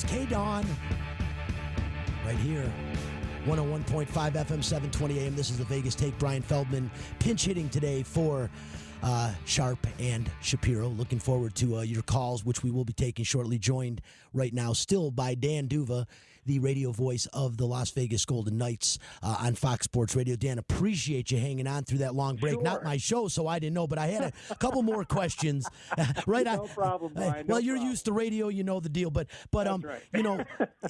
is K-Dawn right here. 101.5 FM, 720 AM. This is the Vegas Take. Brian Feldman pinch hitting today for Sharp and Shapiro. Looking forward to your calls, which we will be taking shortly. Joined right now still by Dan Duva, the radio voice of the Las Vegas Golden Knights on Fox Sports Radio. Dan, appreciate you hanging on through that long break. Sure. Not my show, so I didn't know, but I had a couple more questions. Right? No problem, Brian. Well, No you're problem. used to radio, you know the deal, but That's right.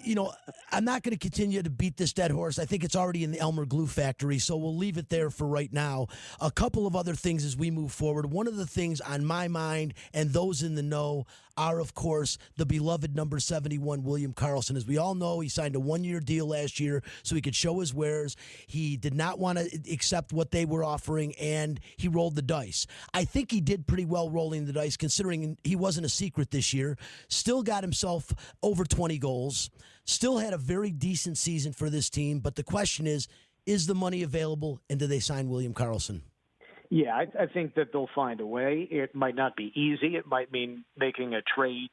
you know, I'm not going to continue to beat this dead horse. I think it's already in the Elmer Glue factory, so we'll leave it there for right now. A couple of other things as we move forward. One of the things on my mind and those in the know are, of course, the beloved number 71, William Karlsson. As we all know, he signed a one-year deal last year so he could show his wares. He did not want to accept what they were offering, and he rolled the dice. I think he did pretty well rolling the dice, considering he wasn't a secret this year. Still got himself over 20 goals. Still had a very decent season for this team, but the question is the money available, and do they sign William Karlsson? Yeah, I think that they'll find a way. It might not be easy. It might mean making a trade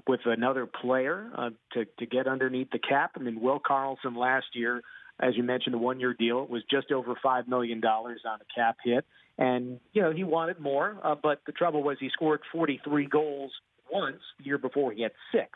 with another player to get underneath the cap. I mean, Will Karlsson last year, as you mentioned, a one-year deal. It was just over $5 million on a cap hit. And, he wanted more, but the trouble was he scored 43 goals once. The year before he had 6.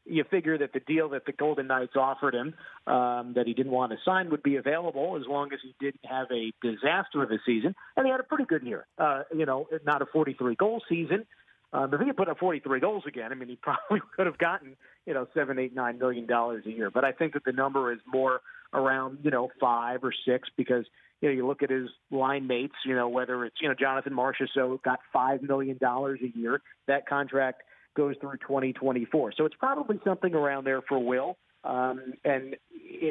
You figure that the deal that the Golden Knights offered him that he didn't want to sign would be available as long as he didn't have a disaster of a season. And he had a pretty good year, not a 43-goal season. But if he had put up 43 goals again, I mean, he probably could have gotten, $7, $8, $9 million a year. But I think that the number is more around, 5 or 6 because, you look at his line mates, whether it's, Jonathan Marchessault got $5 million a year. That contract goes through 2024. So it's probably something around there for Will.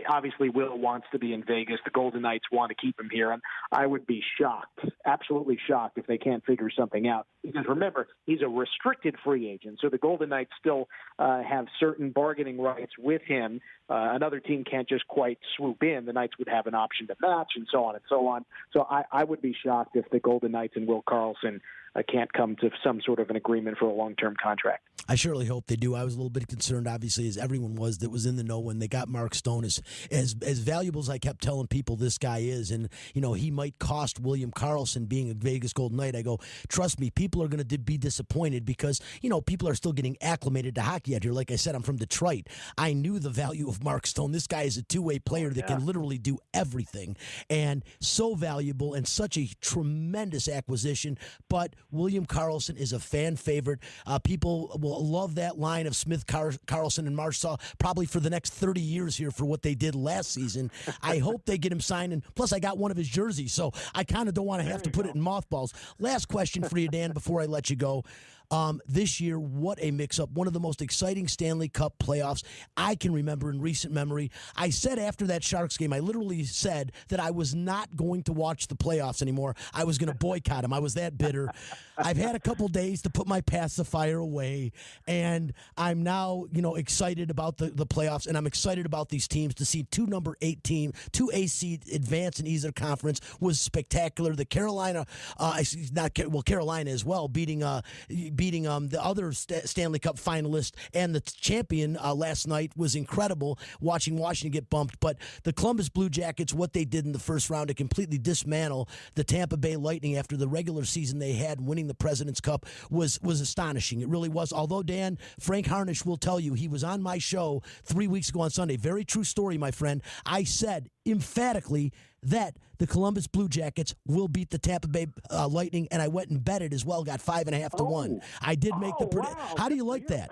Obviously Will wants to be in Vegas. The Golden Knights want to keep him here. And I would be shocked, absolutely shocked, if they can't figure something out. Because remember, he's a restricted free agent. So the Golden Knights still have certain bargaining rights with him. Another team can't just quite swoop in. The Knights would have an option to match and so on and so on. So I would be shocked if the Golden Knights and Will Karlsson can't come to some sort of an agreement for a long-term contract. I surely hope they do. I was a little bit concerned, obviously, as everyone was that was in the know when they got Mark Stone. As valuable as I kept telling people this guy is, and, he might cost William Karlsson being a Vegas Golden Knight. I go, trust me, people are going to be disappointed because, people are still getting acclimated to hockey out here. Like I said, I'm from Detroit. I knew the value of Mark Stone. This guy is a two-way player that can literally do everything, and so valuable and such a tremendous acquisition. But William Karlsson is a fan favorite. People will love that line of Smith, Karlsson, and Marchessault probably for the next 30 years here for what they did last season. I hope they get him signed. And plus, I got one of his jerseys, so I kind of don't want to have to put it in mothballs. Last question for you, Dan, before I let you go. This year, what a mix-up. One of the most exciting Stanley Cup playoffs I can remember in recent memory. I said after that Sharks game, I literally said that I was not going to watch the playoffs anymore. I was going to boycott them. I was that bitter. I've had a couple days to put my pacifier away, and I'm now, excited about the playoffs, and I'm excited about these teams. To see two number 8 teams, 2 AC advance in either conference was spectacular. The Carolina, Carolina as well, beating the other Stanley Cup finalist and the champion last night was incredible, watching Washington get bumped. But the Columbus Blue Jackets, what they did in the first round to completely dismantle the Tampa Bay Lightning after the regular season they had, winning the President's Cup, was astonishing. It really was. Although, Dan, Frank Harnish will tell you, he was on my show 3 weeks ago on Sunday. Very true story, my friend. I said emphatically that the Columbus Blue Jackets will beat the Tampa Bay Lightning, and I went and bet it as well, got 5.5 to 1. I did make the prediction. Wow. How do you like that?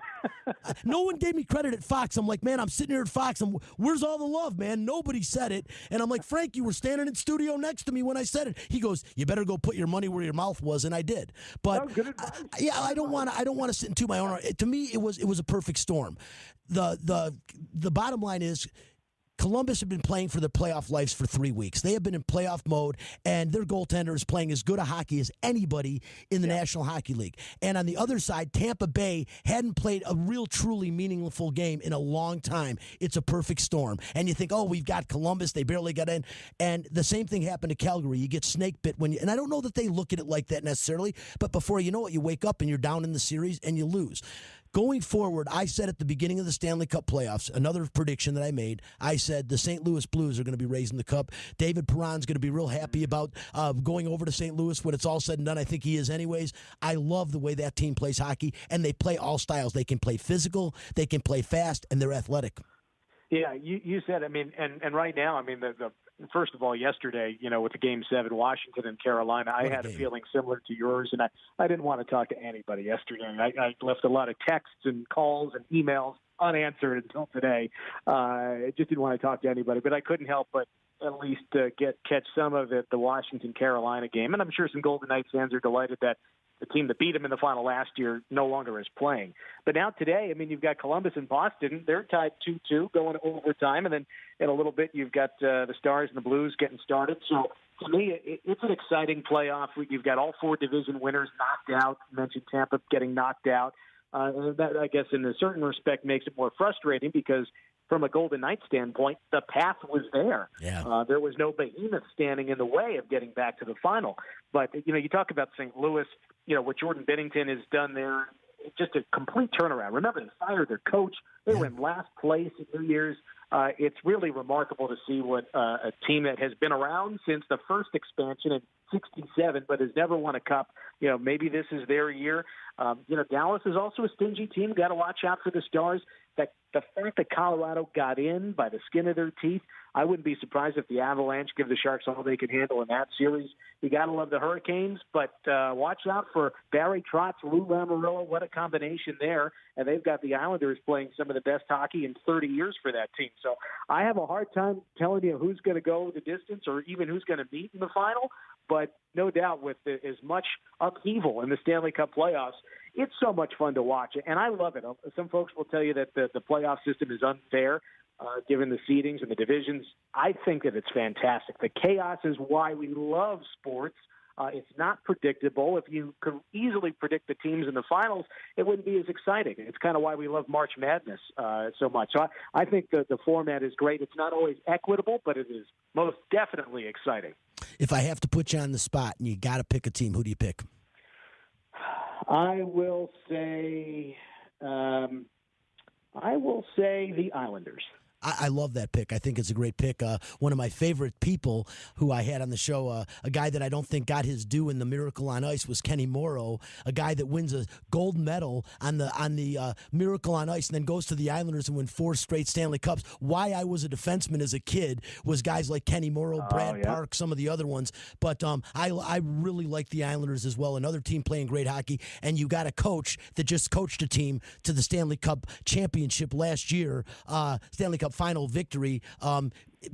No one gave me credit at Fox. I'm like, man, I'm sitting here at Fox. Where's all the love, man? Nobody said it. And I'm like, Frank, you were standing in studio next to me when I said it. He goes, you better go put your money where your mouth was, and I did. But I don't want to sit into my own. To me, it was a perfect storm. The bottom line is, Columbus have been playing for their playoff lives for 3 weeks. They have been in playoff mode, and their goaltender is playing as good a hockey as anybody in the National Hockey League. And on the other side, Tampa Bay hadn't played a real, truly meaningful game in a long time. It's a perfect storm. And you think, oh, we've got Columbus. They barely got in. And the same thing happened to Calgary. You get snake bit when you, and I don't know that they look at it like that necessarily, but before you know it, you wake up and you're down in the series and you lose. Going forward, I said at the beginning of the Stanley Cup playoffs, another prediction that I made, I said the St. Louis Blues are going to be raising the cup. David Perron's going to be real happy about going over to St. Louis when it's all said and done. I think he is anyways. I love the way that team plays hockey, and they play all styles. They can play physical, they can play fast, and they're athletic. Yeah, you said, I mean, and right now, I mean, the first of all, yesterday, with the Game 7, Washington and Carolina, I had a feeling similar to yours, and I didn't want to talk to anybody yesterday. I left a lot of texts and calls and emails unanswered until today. I just didn't want to talk to anybody, but I couldn't help but at least catch some of it, the Washington-Carolina game, and I'm sure some Golden Knights fans are delighted that the team that beat them in the final last year no longer is playing. But now today, I mean, you've got Columbus and Boston. They're tied 2-2 going to overtime. And then in a little bit, you've got the Stars and the Blues getting started. So to me, it's an exciting playoff. You've got all 4 division winners knocked out. You mentioned Tampa getting knocked out. That, I guess, in a certain respect, makes it more frustrating because from a Golden Knights standpoint, the path was there. Yeah. There was no behemoth standing in the way of getting back to the final. But, you talk about St. Louis, what Jordan Binnington has done there, just a complete turnaround. Remember, they fired their coach. They were in last place in New Year's. It's really remarkable to see what a team that has been around since the first expansion in '67, but has never won a cup. Maybe this is their year. Dallas is also a stingy team. Got to watch out for the Stars. That the fact that Colorado got in by the skin of their teeth, I wouldn't be surprised if the Avalanche give the Sharks all they could handle in that series. You got to love the Hurricanes, but watch out for Barry Trotz, Lou Lamoriello. What a combination there. And they've got the Islanders playing some of the best hockey in 30 years for that team. So I have a hard time telling you who's going to go the distance or even who's going to meet in the final. But no doubt with as much upheaval in the Stanley Cup playoffs, it's so much fun to watch. And I love it. Some folks will tell you that the playoff system is unfair, given the seedings and the divisions. I think that it's fantastic. The chaos is why we love sports. It's not predictable. If you could easily predict the teams in the finals, it wouldn't be as exciting. It's kind of why we love March Madness so much. So I think the format is great. It's not always equitable, but it is most definitely exciting. If I have to put you on the spot and you got to pick a team, who do you pick? I will say the Islanders. I love that pick. I think it's a great pick. One of my favorite people who I had on the show, a guy that I don't think got his due in the Miracle on Ice, was Kenny Morrow, a guy that wins a gold medal on the Miracle on Ice and then goes to the Islanders and win 4 straight Stanley Cups. Why I was a defenseman as a kid was guys like Kenny Morrow, Brad Park, some of the other ones. But I really like the Islanders as well. Another team playing great hockey, and you got a coach that just coached a team to the Stanley Cup championship last year, Stanley Cup final victory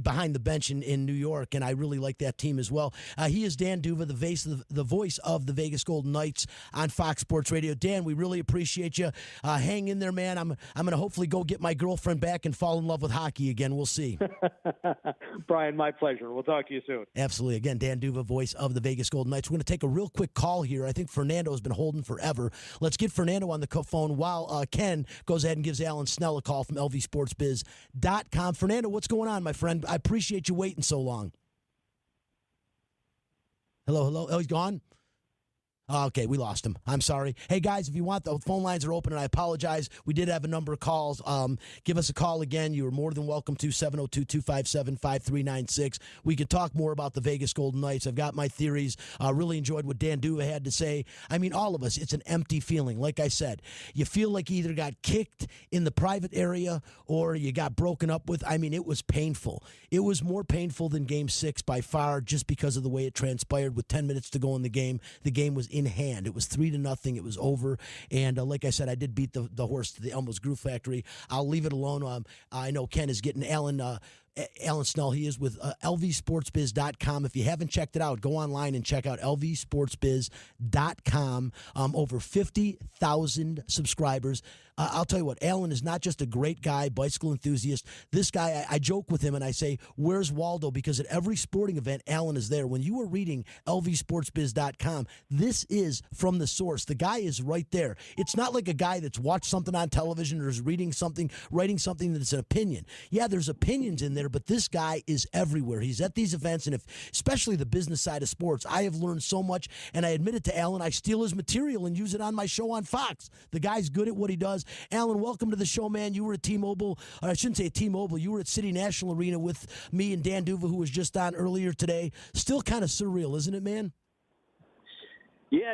behind the bench in New York, and I really like that team as well. He is Dan Duva, the voice of the Vegas Golden Knights on Fox Sports Radio. Dan, we really appreciate you. Hang in there, man. I'm going to hopefully go get my girlfriend back and fall in love with hockey again. We'll see. Brian, my pleasure. We'll talk to you soon. Absolutely. Again, Dan Duva, voice of the Vegas Golden Knights. We're going to take a real quick call here. I think Fernando has been holding forever. Let's get Fernando on the phone while Ken goes ahead and gives Alan Snell a call from lvsportsbiz.com. Fernando, what's going on, my friend? I appreciate you waiting so long. Hello. Oh, he's gone? Okay, we lost him. I'm sorry. Hey, guys, if you want, the phone lines are open, and I apologize. We did have a number of calls. Give us a call again. You are more than welcome to 702-257-5396. We could talk more about the Vegas Golden Knights. I've got my theories. Really enjoyed what Dan Duva had to say. I mean, all of us, it's an empty feeling. Like I said, you feel like you either got kicked in the private area or you got broken up with. I mean, it was painful. It was more painful than Game 6 by far, just because of the way it transpired with 10 minutes to go in the game. The game was in hand. It was 3-0. It was over. And like I said, I did beat the horse to the Elmo's Groove Factory. I'll leave it alone. I know Ken is getting Alan Snell. He is with lvsportsbiz.com. If you haven't checked it out, go online and check out lvsportsbiz.com. Over 50,000 subscribers. I'll tell you what, Alan is not just a great guy, bicycle enthusiast. This guy, I joke with him and I say, where's Waldo? Because at every sporting event, Alan is there. When you are reading lvsportsbiz.com, this is from the source. The guy is right there. It's not like a guy that's watched something on television or is reading something, writing something that's an opinion. Yeah, there's opinions in there, player, but this guy is everywhere. He's at these events, and especially the business side of sports, I have learned so much, and I admit it to Alan, I steal his material and use it on my show on Fox. The guy's good at what he does. Alan, welcome to the show, man. You were at T-Mobile, or I shouldn't say T-Mobile, you were at City National Arena with me and Dan Duva, who was just on earlier today. Still kind of surreal, isn't it, man? Yeah,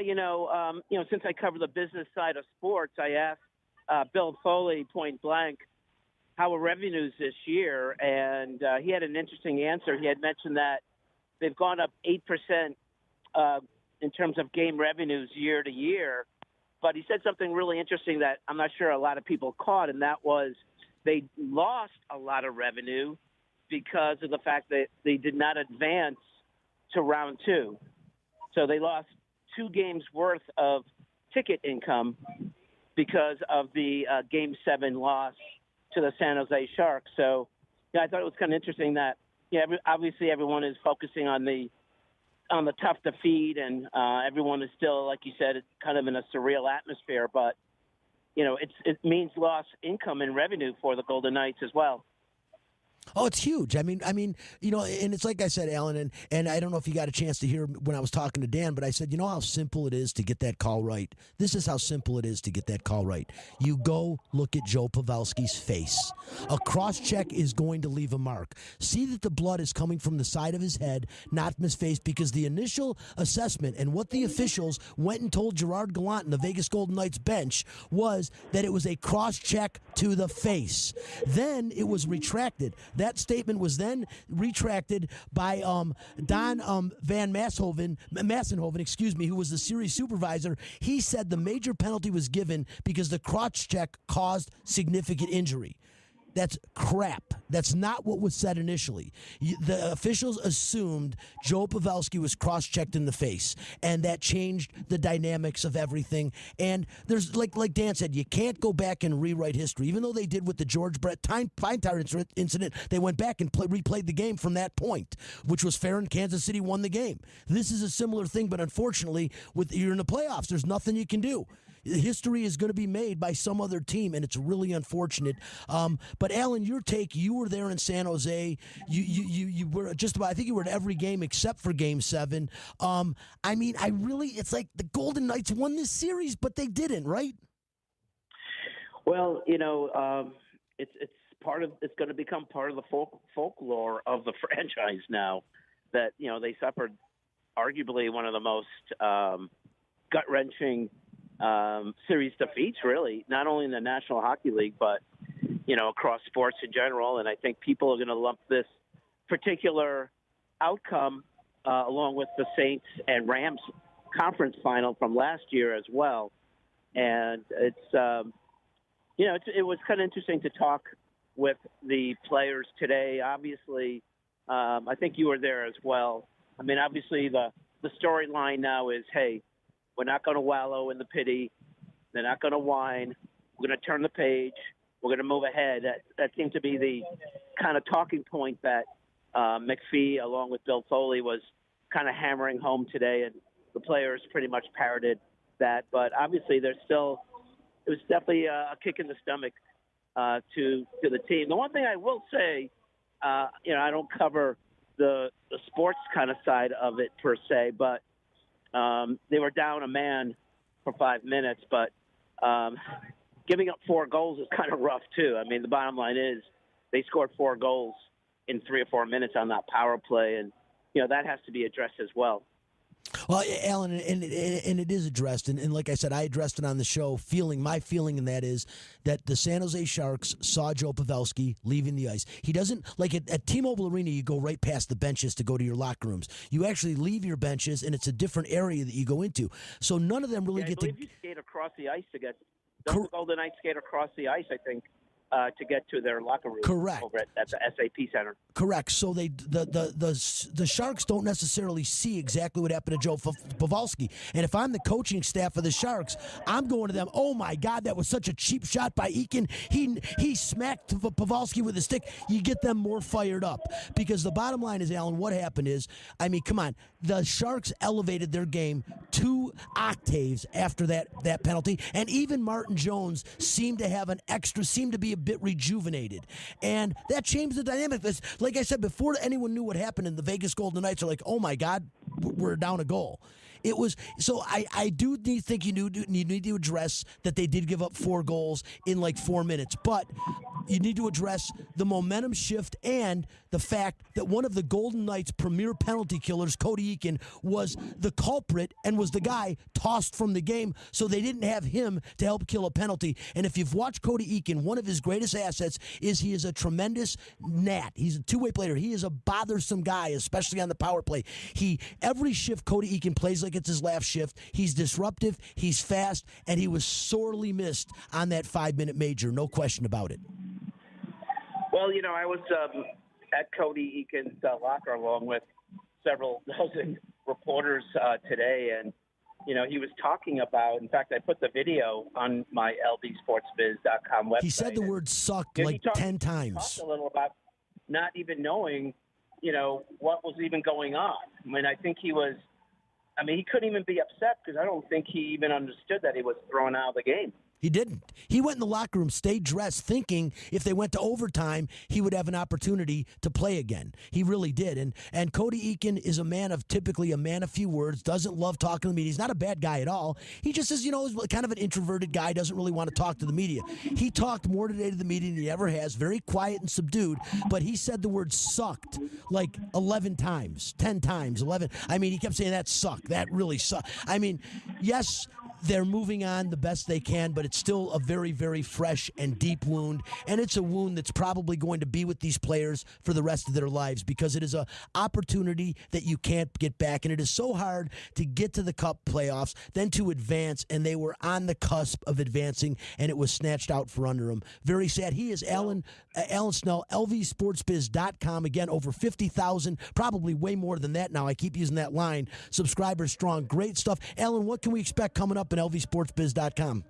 since I cover the business side of sports, I asked Bill Foley point blank, how are revenues this year? And he had an interesting answer. He had mentioned that they've gone up 8% in terms of game revenues year to year. But he said something really interesting that I'm not sure a lot of people caught, and that was they lost a lot of revenue because of the fact that they did not advance to round two. So they lost 2 games worth of ticket income because of the Game 7 loss to the San Jose Sharks. So, I thought it was kind of interesting that, obviously everyone is focusing on the tough defeat, and everyone is still, like you said, it's kind of in a surreal atmosphere. But, it means lost income and revenue for the Golden Knights as well. Oh, it's huge. I mean, and it's like I said, Alan, and I don't know if you got a chance to hear when I was talking to Dan, but I said, how simple it is to get that call right. This is how simple it is to get that call right. You go look at Joe Pavelski's face. A cross-check is going to leave a mark. See that the blood is coming from the side of his head, not from his face, because the initial assessment and what the officials went and told Gerard Gallant and the Vegas Golden Knights bench was that it was a cross-check to the face. Then it was retracted. That statement was then retracted by Don Van Massenhoven, who was the series supervisor. He said the major penalty was given because the crotch check caused significant injury. That's crap. That's not what was said initially. The officials assumed Joe Pavelski was cross-checked in the face, and that changed the dynamics of everything. And there's, like Dan said, you can't go back and rewrite history. Even though they did with the George Brett Fine-Tire incident, they went back and replayed the game from that point, which was fair, and Kansas City won the game. This is a similar thing, but unfortunately, you're in the playoffs. There's nothing you can do. History is going to be made by some other team, and it's really unfortunate. But Alan, your take, you were there in San Jose. You were just about, I think you were at every game except for Game 7. It's like the Golden Knights won this series, but they didn't, right? Well, it's going to become part of the folklore of the franchise now that, they suffered arguably one of the most gut-wrenching series defeats, really, not only in the National Hockey League, but, across sports in general. And I think people are going to lump this particular outcome along with the Saints and Rams conference final from last year as well. And it was kind of interesting to talk with the players today. Obviously, I think you were there as well. I mean, obviously the storyline now is, hey, we're not going to wallow in the pity. They're not going to whine. We're going to turn the page. We're going to move ahead. That seemed to be the kind of talking point that McPhee, along with Bill Foley, was kind of hammering home today, and the players pretty much parroted that. But obviously, it was definitely a kick in the stomach to the team. The one thing I will say, I don't cover the sports kind of side of it per se, but they were down a man for 5 minutes, but giving up 4 goals is kind of rough too. I mean, the bottom line is they scored 4 goals in 3 or 4 minutes on that power play, and that has to be addressed as well. Well, Alan, and it is addressed, and like I said, I addressed it on the show. My feeling in that is that the San Jose Sharks saw Joe Pavelski leaving the ice. He doesn't, like at T-Mobile Arena, you go right past the benches to go to your locker rooms. You actually leave your benches, and it's a different area that you go into. So none of them really get to. I believe you skate across the ice to get. The Golden Knights skate across the ice, I think, to get to their locker room. Correct. Over at the SAP Center. Correct. So the Sharks don't necessarily see exactly what happened to Joe Pavelski. And if I'm the coaching staff of the Sharks, I'm going to them, oh, my God, that was such a cheap shot by Eakin. He smacked Pavelski with a stick. You get them more fired up. Because the bottom line is, Alan, what happened is, I mean, come on, the Sharks elevated their game 2 2 octaves after that penalty. And even Martin Jones seemed to be a bit rejuvenated. And that changed the dynamic. Like I said, before anyone knew what happened in the Vegas Golden Knights are like, oh my God, we're down a goal. It was so. I think you need to address that they did give up 4 goals in like 4 minutes, but you need to address the momentum shift and the fact that one of the Golden Knights' premier penalty killers, Cody Eakin, was the culprit and was the guy tossed from the game, so they didn't have him to help kill a penalty. And if you've watched Cody Eakin, one of his greatest assets is he is a tremendous gnat. He's a two-way player. He is a bothersome guy, especially on the power play. Every shift Cody Eakin plays like it's his last shift. He's disruptive, he's fast, and he was sorely missed on that 5-minute major, no question about it. Well, I was at Cody Eakin's locker along with several dozen reporters today, and he was talking about. In fact, I put the video on my lvsportsbiz.com website. He said the word "sucked" like 10 times. He talked a little about not even knowing, what was even going on. I think he was. He couldn't even be upset because I don't think he even understood that he was thrown out of the game. He didn't. He went in the locker room, stayed dressed, thinking if they went to overtime, he would have an opportunity to play again. He really did. And Cody Eakin is typically a man of few words, doesn't love talking to the media. He's not a bad guy at all. He just is, is kind of an introverted guy, doesn't really want to talk to the media. He talked more today to the media than he ever has, very quiet and subdued, but he said the word sucked like 11 times, 10 times, 11. He kept saying that sucked. That really sucked. Yes, they're moving on the best they can, but it's still a very, very fresh and deep wound. And it's a wound that's probably going to be with these players for the rest of their lives because it is an opportunity that you can't get back. And it is so hard to get to the Cup playoffs, then to advance. And they were on the cusp of advancing, and it was snatched out from under them. Very sad. He is Alan Snel, lvsportsbiz.com. Again, over 50,000, probably way more than that now. I keep using that line. Subscribers strong. Great stuff. Alan, what can we expect coming up in lvsportsbiz.com?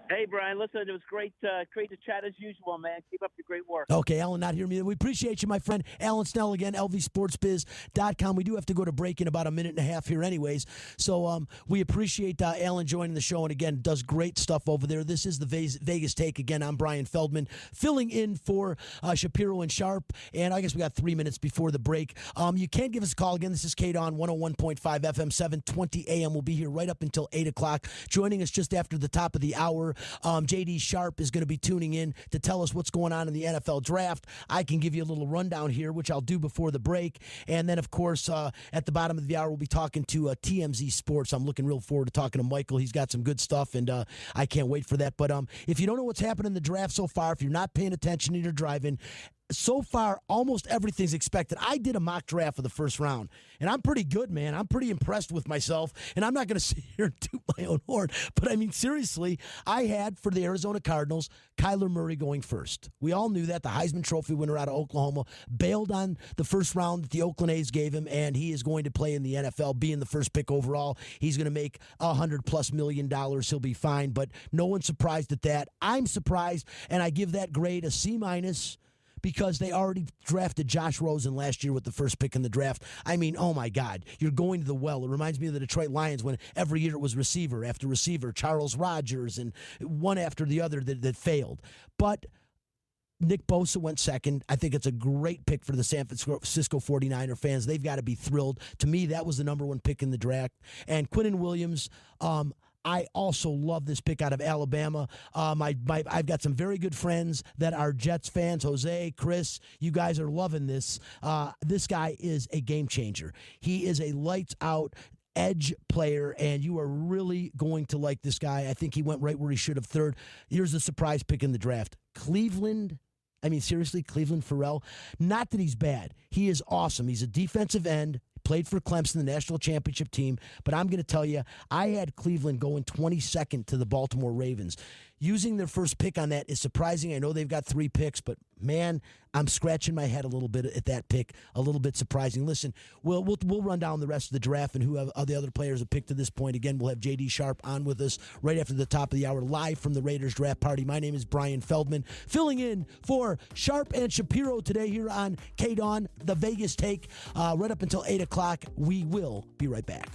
Hey, Brian, listen, it was great to chat as usual, man. Keep up the great work. Okay, Alan, not here. We appreciate you, my friend. Alan Snell, again, lvsportsbiz.com. We do have to go to break in about a minute and a half here anyways. So we appreciate Alan joining the show, and again, does great stuff over there. This is the Vegas Take. Again, I'm Brian Feldman, filling in for Shapiro and Sharp, and I guess we got 3 minutes before the break. You can give us a call. Again, this is KDWN 101.5 FM, 720 AM. We'll be here right up until 8 o'clock. Joining us just after the top of the hour, J.D. Sharp is going to be tuning in to tell us what's going on in the NFL draft. I can give you a little rundown here, which I'll do before the break. And then, of course, at the bottom of the hour, we'll be talking to TMZ Sports. I'm looking real forward to talking to Michael. He's got some good stuff, and I can't wait for that. But if you don't know what's happened in the draft so far, if you're not paying attention and you're driving, so far, almost everything's expected. I did a mock draft for the first round, and I'm pretty good, man. I'm pretty impressed with myself, and I'm not going to sit here and toot my own horn, but seriously, I had, for the Arizona Cardinals, Kyler Murray going first. We all knew that. The Heisman Trophy winner out of Oklahoma bailed on the first round that the Oakland A's gave him, and he is going to play in the NFL, being the first pick overall. He's going to make $100+ million. He'll be fine, but no one's surprised at that. I'm surprised, and I give that grade a C- because they already drafted Josh Rosen last year with the first pick in the draft. Oh my God, you're going to the well. It reminds me of the Detroit Lions when every year it was receiver after receiver, Charles Rogers, and one after the other that failed. But Nick Bosa went second. I think it's a great pick for the San Francisco 49er fans. They've got to be thrilled. To me, that was the number one pick in the draft. And Quinnen Williams, I also love this pick out of Alabama. I've got some very good friends that are Jets fans. Jose, Chris, you guys are loving this. This guy is a game changer. He is a lights-out edge player, and you are really going to like this guy. I think he went right where he should have, third. Here's the surprise pick in the draft. Cleveland Farrell. Not that he's bad. He is awesome. He's a defensive end. Played for Clemson, the national championship team. But I'm going to tell you, I had Cleveland going 22nd to the Baltimore Ravens. using their first pick on that is surprising. I know they've got 3 picks, but man, I'm scratching my head a little bit at that pick. A little bit surprising. Listen, we'll run down the rest of the draft and who are the other players have picked to this point. Again, we'll have J.D. Sharp on with us right after the top of the hour, live from the Raiders draft party. My name is Brian Feldman, filling in for Sharp and Shapiro today here on KDWN, the Vegas Take, right up until 8 o'clock. We will be right back.